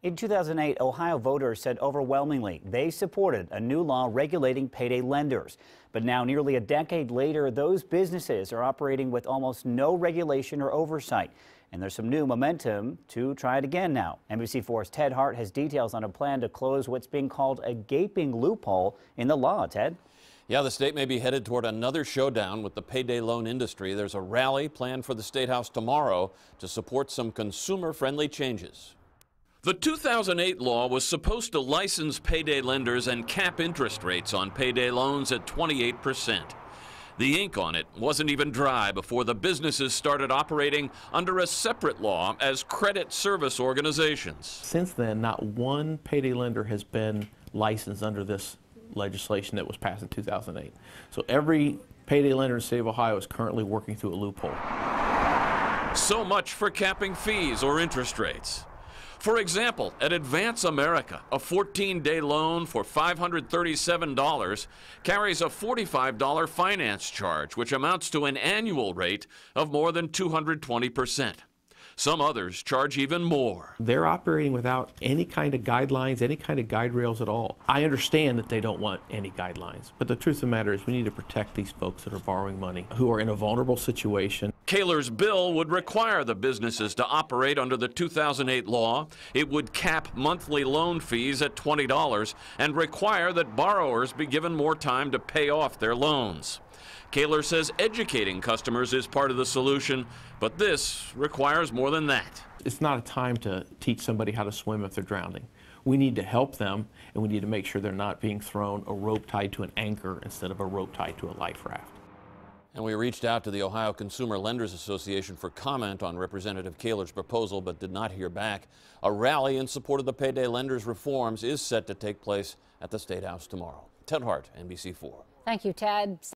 In 2008, Ohio voters said overwhelmingly they supported a new law regulating payday lenders. But now, nearly a decade later, those businesses are operating with almost no regulation or oversight. And there's some new momentum to try it again now. NBC4's Ted Hart has details on a plan to close what's being called a gaping loophole in the law. Ted? Yeah, the state may be headed toward another showdown with the payday loan industry. There's a rally planned for the State House tomorrow to support some consumer-friendly changes. The 2008 law was supposed to license payday lenders and cap interest rates on payday loans at 28%. The ink on it wasn't even dry before the businesses started operating under a separate law as credit service organizations. Since then, not one payday lender has been licensed under this legislation that was passed in 2008. So every payday lender in the state of Ohio is currently working through a loophole. So much for capping fees or interest rates. For example, at Advance America, a 14-day loan for $537 carries a $45 finance charge, which amounts to an annual rate of more than 220%. Some others charge even more. They're operating without any kind of guidelines, any kind of guide rails at all. I understand that they don't want any guidelines, but the truth of the matter is we need to protect these folks that are borrowing money, who are in a vulnerable situation. Kaler's bill would require the businesses to operate under the 2008 law. It would cap monthly loan fees at $20 and require that borrowers be given more time to pay off their loans. Kaler says educating customers is part of the solution, but this requires more than that. It's not a time to teach somebody how to swim if they're drowning. We need to help them, and we need to make sure they're not being thrown a rope tied to an anchor instead of a rope tied to a life raft. And we reached out to the Ohio Consumer Lenders Association for comment on Representative Kaler's proposal, but did not hear back. A rally in support of the payday lenders reforms is set to take place at the State House tomorrow. Ted Hart, NBC4. Thank you, Ted.